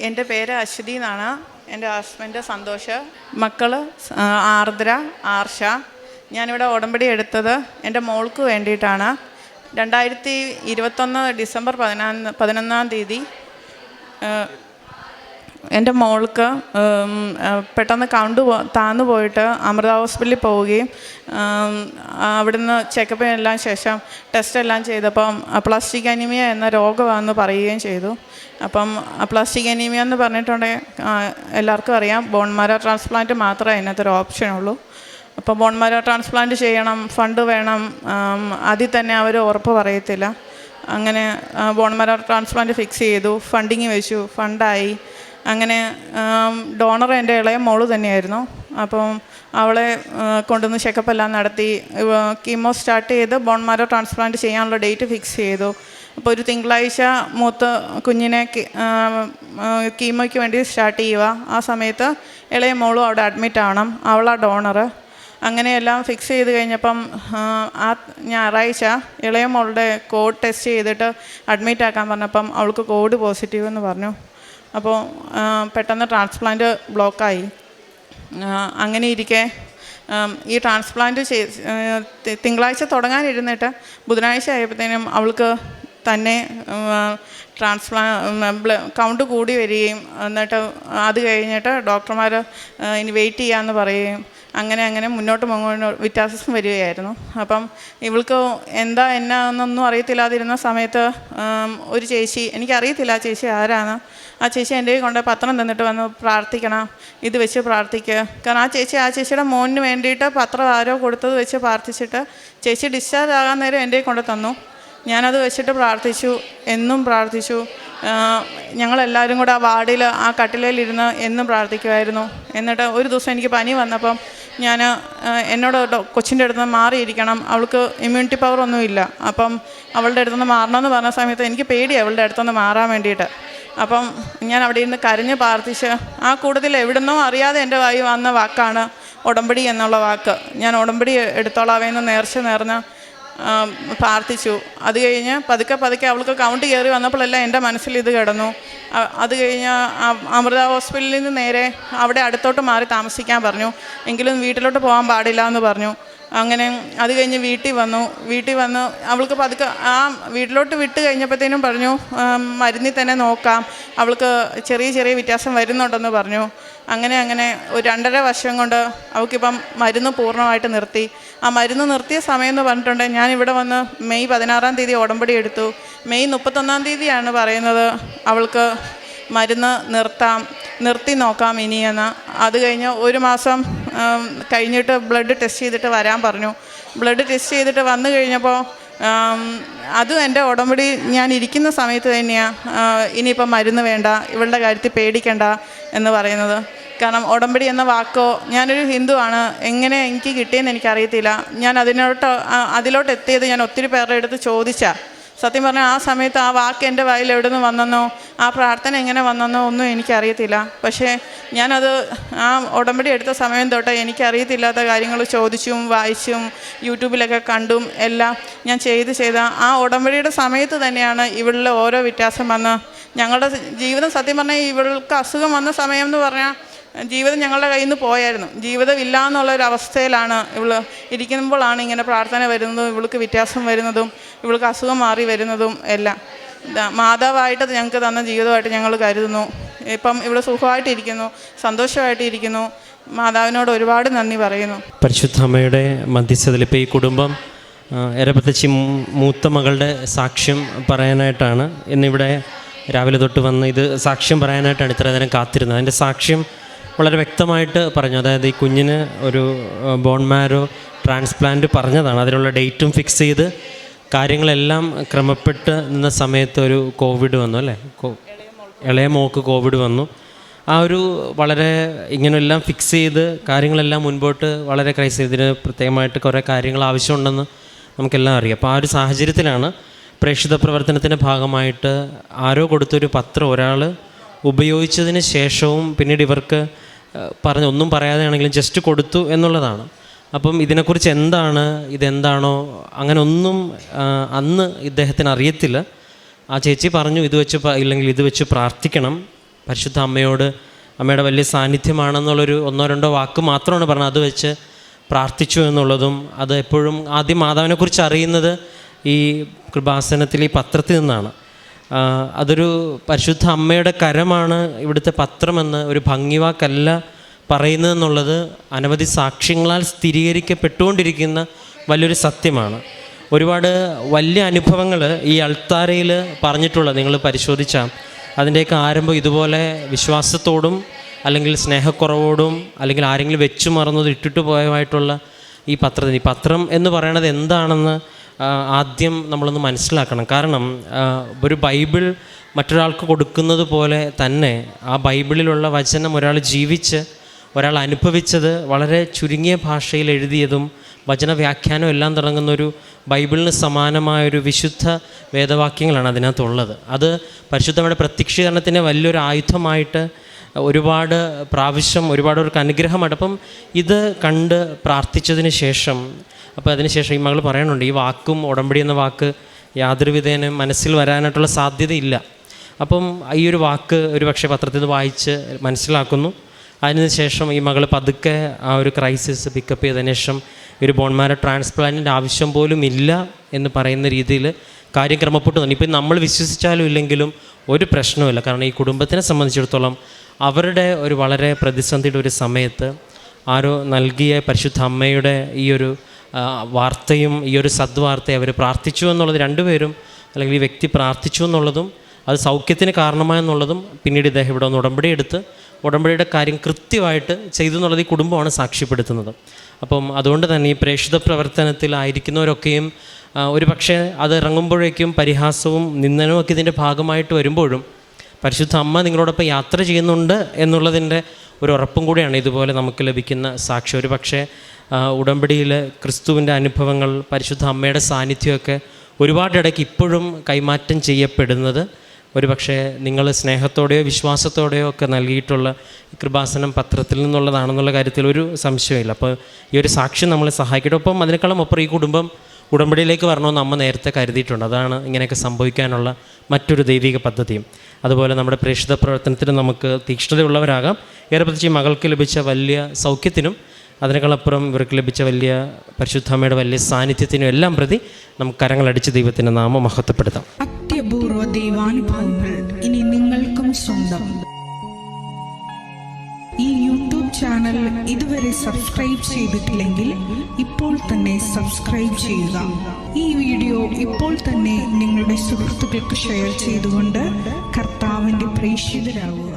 എൻ്റെ പേര് അശ്വതി എന്നാണ്. എൻ്റെ ഹസ്ബൻഡ് സന്തോഷ്, മക്കൾ ആർദ്ര, ആർഷ. ഞാനിവിടെ ഉടമ്പടി എടുത്തത് എൻ്റെ മോൾക്ക് വേണ്ടിയിട്ടാണ്. 2021 ഡിസംബർ 11 തീയതി എൻ്റെ മോൾക്ക് പെട്ടെന്ന് കൗണ്ട് താന്നു പോയിട്ട് അമൃത ഹോസ്പിറ്റലിൽ പോവുകയും അവിടുന്ന് ചെക്കപ്പ് എല്ലാം ശേഷം ടെസ്റ്റ് എല്ലാം ചെയ്തപ്പം പ്ലാസ്റ്റിക് അനീമിയ എന്ന രോഗമാണെന്ന് പറയുകയും ചെയ്തു. അപ്പം പ്ലാസ്റ്റിക് അനീമിയ എന്ന് പറഞ്ഞിട്ടുണ്ടെങ്കിൽ എല്ലാവർക്കും അറിയാം, ബോൺ മാരോ ട്രാൻസ്പ്ലാന്റ് മാത്രമേ അതിനകത്തൊരു ഓപ്ഷനുള്ളൂ. അപ്പോൾ ബോൺ മാരോ ട്രാൻസ്പ്ലാന്റ് ചെയ്യണം, ഫണ്ട് വേണം, അതിൽ തന്നെ അവർ ഉറപ്പ് പറയത്തില്ല. അങ്ങനെ ബോൺ മാരോ ട്രാൻസ്പ്ലാന്റ് ഫിക്സ് ചെയ്തു, ഫണ്ടിങ് വെച്ചു, ഫണ്ടായി. അങ്ങനെ ഡോണർ എൻ്റെ ഇളയ മോള് തന്നെയായിരുന്നു. അപ്പം അവളെ കൊണ്ടുവന്ന് ചെക്കപ്പ് എല്ലാം നടത്തി, കീമോ സ്റ്റാർട്ട് ചെയ്ത് ബോൺ മാരോ ട്രാൻസ്പ്ലാന്റ് ചെയ്യാനുള്ള ഡേറ്റ് ഫിക്സ് ചെയ്തു. അപ്പോൾ ഒരു തിങ്കളാഴ്ച മൂത്ത കുഞ്ഞിനെ കീമോയ്ക്ക് വേണ്ടി സ്റ്റാർട്ട് ചെയ്യുക. ആ സമയത്ത് ഇളയ മോളും അവിടെ അഡ്മിറ്റ് ആവണം, അവളാണ് ഡോണർ. അങ്ങനെയെല്ലാം ഫിക്സ് ചെയ്ത് കഴിഞ്ഞപ്പം ആ ഞായറാഴ്ച ഇളയ മോളുടെ കോഡ് ടെസ്റ്റ് ചെയ്തിട്ട് അഡ്മിറ്റ് ആക്കാൻ പറഞ്ഞപ്പം അവൾക്ക് കോഡ് പോസിറ്റീവ് എന്ന് പറഞ്ഞു. അപ്പോൾ പെട്ടെന്ന് ട്രാൻസ്പ്ലാന്റ് ബ്ലോക്കായി. അങ്ങനെ ഇരിക്കെ ഈ ട്രാൻസ്പ്ലാന്റ് തിങ്കളാഴ്ച തുടങ്ങാനിരുന്നിട്ട് ബുധനാഴ്ച ആയപ്പോഴത്തേനും അവൾക്ക് തന്നെ കൗണ്ട് കൂടി വരികയും എന്നിട്ട് അത് കഴിഞ്ഞിട്ട് ഡോക്ടർമാർ ഇനി വെയിറ്റ് ചെയ്യാമെന്ന് പറയുകയും അങ്ങനെ മുന്നോട്ട് വ്യത്യാസം വരികയായിരുന്നു. അപ്പം ഇവൾക്ക് എന്നാന്നൊന്നും അറിയത്തില്ലാതിരുന്ന സമയത്ത് ഒരു ചേച്ചി, എനിക്കറിയത്തില്ല ആ ചേച്ചി ആരാണ്, ആ ചേച്ചി എൻ്റെ കൊണ്ട് പത്രം തന്നിട്ട് വന്ന് പ്രാർത്ഥിക്കണം, ഇത് വെച്ച് പ്രാർത്ഥിക്കുക. കാരണം ആ ചേച്ചിയുടെ മോന് വേണ്ടിയിട്ട് പത്രം ആരോ കൊടുത്തത് വെച്ച് പ്രാർത്ഥിച്ചിട്ട് ചേച്ചി ഡിസ്ചാർജ് ആകാൻ നേരം എൻ്റെ കൊണ്ട് തന്നു. ഞാനത് വെച്ചിട്ട് പ്രാർത്ഥിച്ചു, എന്നും പ്രാർത്ഥിച്ചു. ഞങ്ങളെല്ലാവരും കൂടെ ആ വാർഡിൽ ആ കട്ടിലയിലിരുന്ന് എന്നും പ്രാർത്ഥിക്കുമായിരുന്നു. എന്നിട്ട് ഒരു ദിവസം എനിക്ക് പനി വന്നപ്പം ഞാൻ എന്നോട് കൊച്ചിൻ്റെ അടുത്തുനിന്ന് മാറിയിരിക്കണം, അവൾക്ക് ഇമ്മ്യൂണിറ്റി പവർ ഒന്നുമില്ല, അപ്പം അവളുടെ അടുത്തുനിന്ന് മാറണമെന്ന് പറഞ്ഞ സമയത്ത് എനിക്ക് പേടിയാണ് അവളുടെ അടുത്തുനിന്ന് മാറാൻ വേണ്ടിയിട്ട്. അപ്പം ഞാൻ അവിടെ ഇരുന്ന് കരഞ്ഞ് പ്രാർത്ഥിച്ച്, ആ കൂട്ടത്തിൽ എവിടുന്നോ അറിയാതെ എൻ്റെ വായി വന്ന വാക്കാണ് ഉടമ്പടി എന്നുള്ള വാക്ക്. ഞാൻ ഉടമ്പടി എടുത്തോളാവേന്ന് നേർന്ന് പ്രാർത്ഥിച്ചു. അത് കഴിഞ്ഞ് പതുക്കെ അവൾക്ക് കൗണ്ട് കയറി വന്നപ്പോഴെല്ലാം എൻ്റെ മനസ്സിൽ ഇത് കിടന്നു. അത് കഴിഞ്ഞ് അമൃത ഹോസ്പിറ്റലിൽ നിന്ന് നേരെ അവിടെ അടുത്തോട്ട് മാറി താമസിക്കാൻ പറഞ്ഞു, എങ്കിലും വീട്ടിലോട്ട് പോകാൻ പാടില്ല എന്ന് പറഞ്ഞു. അങ്ങനെ അത് കഴിഞ്ഞ് വീട്ടിൽ വന്നു അവൾക്ക് പതുക്കെ ആ വീട്ടിലോട്ട് വിട്ട് കഴിഞ്ഞപ്പോഴത്തേനും പറഞ്ഞു മരുന്നിൽ തന്നെ നോക്കാം, അവൾക്ക് ചെറിയ വ്യത്യാസം വരുന്നുണ്ടെന്ന് പറഞ്ഞു. അങ്ങനെ ഒരു 2.5 വർഷം കൊണ്ട് അവൾക്കിപ്പം മരുന്ന് പൂർണ്ണമായിട്ട് നിർത്തി. ആ മരുന്ന് നിർത്തിയ സമയം എന്ന് പറഞ്ഞിട്ടുണ്ടെങ്കിൽ ഞാനിവിടെ വന്ന് മെയ് 16 തീയതി ഉടമ്പടി എടുത്തു. മെയ് 31 തീയതിയാണ് പറയുന്നത് അവൾക്ക് മരുന്ന് നിർത്തി നോക്കാം ഇനിയെന്ന്. അത് കഴിഞ്ഞ് 1 മാസം കഴിഞ്ഞിട്ട് ബ്ലഡ് ടെസ്റ്റ് ചെയ്തിട്ട് വരാൻ പറഞ്ഞു. ബ്ലഡ് ടെസ്റ്റ് ചെയ്തിട്ട് വന്നു കഴിഞ്ഞപ്പോൾ അതും എൻ്റെ ഉടമ്പടി ഞാൻ ഇരിക്കുന്ന സമയത്ത് തന്നെയാണ് ഇനിയിപ്പം മരുന്ന് വേണ്ട, ഇവളുടെ കാര്യത്തിൽ പേടിക്കണ്ട എന്ന് പറയുന്നത്. കാരണം ഉടമ്പടി എന്ന വാക്കോ, ഞാനൊരു ഹിന്ദുവാണ്, എങ്ങനെ എനിക്ക് കിട്ടിയെന്ന് എനിക്കറിയത്തില്ല. ഞാൻ അതിലോട്ട് എത്തിയത് ഞാൻ ഒത്തിരി പേരുടെ അടുത്ത് ചോദിച്ചാൽ. സത്യം പറഞ്ഞാൽ ആ സമയത്ത് ആ വാക്ക് എൻ്റെ വായിൽ എവിടെ നിന്ന് വന്നെന്നോ ആ പ്രാർത്ഥന എങ്ങനെ വന്നെന്നോ ഒന്നും എനിക്കറിയത്തില്ല. പക്ഷേ ഞാനത് ആ ഉടമ്പടി എടുത്ത സമയം തൊട്ട് എനിക്കറിയത്തില്ലാത്ത കാര്യങ്ങൾ ചോദിച്ചും വായിച്ചും യൂട്യൂബിലൊക്കെ കണ്ടും എല്ലാം ഞാൻ ചെയ്ത ആ ഉടമ്പടിയുടെ സമയത്ത് തന്നെയാണ് ഇവളിൽ ഓരോ വ്യത്യാസം വന്ന് ഞങ്ങളുടെ ജീവിതം. സത്യം പറഞ്ഞാൽ ഇവൾക്ക് അസുഖം വന്ന സമയം എന്ന് പറഞ്ഞാൽ ജീവിതം ഞങ്ങളുടെ കയ്യിൽ നിന്ന് പോയായിരുന്നു. ജീവിതമില്ല എന്നുള്ളൊരവസ്ഥയിലാണ് ഇവൾ ഇരിക്കുമ്പോഴാണ് ഇങ്ങനെ പ്രാർത്ഥന വരുന്നതും ഇവൾക്ക് വ്യത്യാസം വരുന്നതും ഇവൾക്ക് അസുഖം മാറി വരുന്നതും എല്ലാം. മാതാവായിട്ട് ഞങ്ങൾക്ക് തന്ന ജീവിതമായിട്ട് ഞങ്ങൾ കരുതുന്നു. ഇപ്പം ഇവൾ സുഖമായിട്ടിരിക്കുന്നു, സന്തോഷമായിട്ടിരിക്കുന്നു. മാതാവിനോട് ഒരുപാട് നന്ദി പറയുന്നു. പരിശുദ്ധ അമ്മയുടെ മധ്യസ്ഥതയിൽ ഇപ്പോൾ ഈ കുടുംബം എരപ്പത്തച്ചി മൂത്ത മകളുടെ സാക്ഷ്യം പറയാനായിട്ടാണ് ഇന്നിവിടെ രാവിലെ തൊട്ട് വന്ന് ഇത് സാക്ഷ്യം പറയാനായിട്ടാണ് ഇത്ര നേരം കാത്തിരുന്നത്. അതിൻ്റെ സാക്ഷ്യം വളരെ വ്യക്തമായിട്ട് പറഞ്ഞു. അതായത് ഈ കുഞ്ഞിന് ഒരു ബോൺ മാരോ ട്രാൻസ്പ്ലാന്റ് പറഞ്ഞതാണ്, അതിനുള്ള ഡേറ്റും ഫിക്സ് ചെയ്ത് കാര്യങ്ങളെല്ലാം ക്രമപ്പെട്ട് നിന്ന സമയത്ത് ഒരു കോവിഡ് വന്നു അല്ലേ, ഇളയ മോൾക്ക് കോവിഡ് വന്നു. ആ ഒരു വളരെ ഇങ്ങനെയെല്ലാം ഫിക്സ് ചെയ്ത് കാര്യങ്ങളെല്ലാം മുൻപോട്ട് വളരെ ക്രൈസിസ്, ഇതിന് പ്രത്യേകമായിട്ട് കുറേ കാര്യങ്ങൾ ആവശ്യമുണ്ടെന്ന് നമുക്കെല്ലാം അറിയാം. അപ്പോൾ ആ ഒരു സാഹചര്യത്തിലാണ് പ്രേക്ഷിത പ്രവർത്തനത്തിൻ്റെ ഭാഗമായിട്ട് ആരോ കൊടുത്തൊരു പത്രം ഒരാൾ ഉപയോഗിച്ചതിന് ശേഷവും പിന്നീട് ഇവർക്ക് ഒന്നും പറയാതെ ആണെങ്കിലും ജസ്റ്റ് കൊടുത്തു എന്നുള്ളതാണ്. അപ്പം ഇതിനെക്കുറിച്ച് ഇതെന്താണോ അങ്ങനെ ഒന്നും അന്ന് ഇദ്ദേഹത്തിന് അറിയത്തില്ല. ആ ചേച്ചി പറഞ്ഞു ഇത് വെച്ച് പ്രാർത്ഥിക്കണം, പരിശുദ്ധ അമ്മയോട് അമ്മയുടെ വലിയ സാന്നിധ്യമാണെന്നുള്ളൊരു 1-2 വാക്ക് മാത്രമാണ് പറഞ്ഞത്. അത് വെച്ച് പ്രാർത്ഥിച്ചു എന്നുള്ളതും, അത് എപ്പോഴും ആദ്യം മാതാവിനെക്കുറിച്ച് അറിയുന്നത് ഈ കൃപാസനത്തിൽ ഈ പത്രത്തിൽ നിന്നാണ്. അതൊരു പരിശുദ്ധ അമ്മയുടെ കരമാണ് ഇവിടുത്തെ പത്രമെന്ന് ഒരു ഭംഗിവാക്കല്ല പറയുന്നതെന്നുള്ളത് അനവധി സാക്ഷ്യങ്ങളാൽ സ്ഥിരീകരിക്കപ്പെട്ടുകൊണ്ടിരിക്കുന്ന വലിയൊരു സത്യമാണ്. ഒരുപാട് വലിയ അനുഭവങ്ങൾ ഈ അൾത്താരയിൽ പറഞ്ഞിട്ടുള്ളത് നിങ്ങൾ പരിശോധിച്ചാൽ അതിൻ്റെയൊക്കെ ആരംഭം ഇതുപോലെ വിശ്വാസത്തോടും അല്ലെങ്കിൽ സ്നേഹക്കുറവോടും അല്ലെങ്കിൽ ആരെങ്കിലും വെച്ചു മറന്നത് ഇട്ടിട്ട് പോയതായിട്ടുള്ള ഈ പത്രത്തിന്. ഈ പത്രം എന്ന് പറയണത് എന്താണെന്ന് ആദ്യം നമ്മളൊന്ന് മനസ്സിലാക്കണം. കാരണം ഒരു ബൈബിൾ മറ്റൊരാൾക്ക് കൊടുക്കുന്നത് പോലെ തന്നെ ആ ബൈബിളിലുള്ള വചനം ഒരാൾ ജീവിച്ച് ഒരാൾ അനുഭവിച്ചത് വളരെ ചുരുങ്ങിയ ഭാഷയിൽ എഴുതിയതും വചനവ്യാഖ്യാനം എല്ലാം തുടങ്ങുന്നൊരു ബൈബിളിന് സമാനമായൊരു വിശുദ്ധ വേദവാക്യങ്ങളാണ് അതിനകത്തുള്ളത്. അത് പരിശുദ്ധമായ പ്രത്യക്ഷീകരണത്തിൻ്റെ വലിയൊരു ആയുധമായിട്ട് ഒരുപാട് പ്രാവശ്യം ഒരുപാടവർക്ക് അനുഗ്രഹമാണ്. അപ്പം ഇത് കണ്ട് പ്രാർത്ഥിച്ചതിന് ശേഷം അതിനുശേഷം ഈ മകൾ പറയുന്നുണ്ട്, ഈ വാക്കും ഉടമ്പടി എന്ന വാക്ക് യാതൊരു വിധേന മനസ്സിൽ വരാനായിട്ടുള്ള സാധ്യതയില്ല. അപ്പം ഈ ഒരു വാക്ക് ഒരു പക്ഷേ പത്രത്തിൽ നിന്ന് വായിച്ച് മനസ്സിലാക്കുന്നു. അതിനുശേഷം ഈ മകൾ പതുക്കെ ആ ഒരു ക്രൈസിസ് പിക്കപ്പ് ചെയ്തതിനു ശേഷം ഒരു ബോൺമാരോ ട്രാൻസ്പ്ലാന്റിൻ്റെ ആവശ്യം പോലും ഇല്ല എന്ന് പറയുന്ന രീതിയിൽ കാര്യം ക്രമപ്പെട്ടു തന്നെ. ഇപ്പം നമ്മൾ വിശ്വസിച്ചാലും ഇല്ലെങ്കിലും ഒരു പ്രശ്നവുമില്ല. കാരണം ഈ കുടുംബത്തിനെ സംബന്ധിച്ചിടത്തോളം അവരുടെ ഒരു വളരെ പ്രതിസന്ധിയുടെ ഒരു സമയത്ത് ആരോ നൽകിയ പരിശുദ്ധ അമ്മയുടെ ഈ ഒരു വാർത്തയും ഈ ഒരു സദ്വാർത്തയും അവർ പ്രാർത്ഥിച്ചു എന്നുള്ളത്, രണ്ടുപേരും അല്ലെങ്കിൽ ഈ വ്യക്തി പ്രാർത്ഥിച്ചു എന്നുള്ളതും അത് സൗഖ്യത്തിന് കാരണമായെന്നുള്ളതും പിന്നീട് ഇദ്ദേഹം ഇവിടെ ഒന്ന് ഉടമ്പടി എടുത്ത് ഉടമ്പടിയുടെ കാര്യം കൃത്യമായിട്ട് ചെയ്തു എന്നുള്ളത് ഈ കുടുംബമാണ് സാക്ഷ്യപ്പെടുത്തുന്നത്. അപ്പം അതുകൊണ്ട് തന്നെ ഈ പ്രേക്ഷിത പ്രവർത്തനത്തിലായിരിക്കുന്നവരൊക്കെയും ഒരു പക്ഷേ അത് ഇറങ്ങുമ്പോഴേക്കും പരിഹാസവും നിന്ദനവും ഒക്കെ ഇതിൻ്റെ ഭാഗമായിട്ട് വരുമ്പോഴും പരിശുദ്ധ അമ്മ നിങ്ങളോടൊപ്പം യാത്ര ചെയ്യുന്നുണ്ട് എന്നുള്ളതിൻ്റെ ഒരു ഉറപ്പും കൂടിയാണ് ഇതുപോലെ നമുക്ക് ലഭിക്കുന്ന സാക്ഷ്യം. ഒരു പക്ഷേ ഉടമ്പടിയിൽ ക്രിസ്തുവിൻ്റെ അനുഭവങ്ങൾ, പരിശുദ്ധ അമ്മയുടെ സാന്നിധ്യമൊക്കെ ഒരുപാടിടയ്ക്ക് ഇപ്പോഴും കൈമാറ്റം ചെയ്യപ്പെടുന്നത് ഒരു പക്ഷേ നിങ്ങൾ സ്നേഹത്തോടെയോ വിശ്വാസത്തോടെയോ ഒക്കെ നൽകിയിട്ടുള്ള കൃപാസനം പത്രത്തിൽ നിന്നുള്ളതാണെന്നുള്ള കാര്യത്തിൽ ഒരു സംശയമില്ല. അപ്പോൾ ഈ ഒരു സാക്ഷ്യം നമ്മളെ സഹായിക്കട്ടെ. ഒപ്പം അതിനേക്കാളും അപ്പുറം ഈ കുടുംബം ഉടമ്പടിയിലേക്ക് വരണമെന്ന് അമ്മ നേരത്തെ കരുതിയിട്ടുണ്ട്. അതാണ് ഇങ്ങനെയൊക്കെ സംഭവിക്കാനുള്ള മറ്റൊരു ദൈവിക പദ്ധതിയും. അതുപോലെ നമ്മുടെ പ്രേക്ഷിത പ്രവർത്തനത്തിന് നമുക്ക് തീക്ഷ്ണതയുള്ളവരാകാം. ഏറെ പ്രത്യേകിച്ച് മകൾക്ക് ലഭിച്ച വലിയ സൗഖ്യത്തിനും അതിനേക്കാളപ്പുറം ഇവർക്ക് ലഭിച്ച വലിയ പരിശുദ്ധമ്മയുടെ വലിയ സാന്നിധ്യത്തിനും എല്ലാം പ്രതി നമുക്ക് കരങ്ങളടിച്ച് ദൈവത്തിൻ്റെ നാമം മഹത്വപ്പെടുത്താം. അത്യപൂർവ ദൈവാനുഭവങ്ങൾ ഇനി നിങ്ങൾക്കും സ്വന്തം. ഈ യൂട്യൂബ് ചാനൽ ഇതുവരെ സബ്സ്ക്രൈബ് ചെയ്തിട്ടില്ലെങ്കിൽ ഇപ്പോൾ തന്നെ സബ്സ്ക്രൈബ് ചെയ്യുക. ഈ വീഡിയോ ഇപ്പോൾ തന്നെ നിങ്ങളുടെ സുഹൃത്തുക്കൾക്ക് ഷെയർ ചെയ്തുകൊണ്ട് കർത്താവിൻ്റെ പ്രേക്ഷിതരാകുക.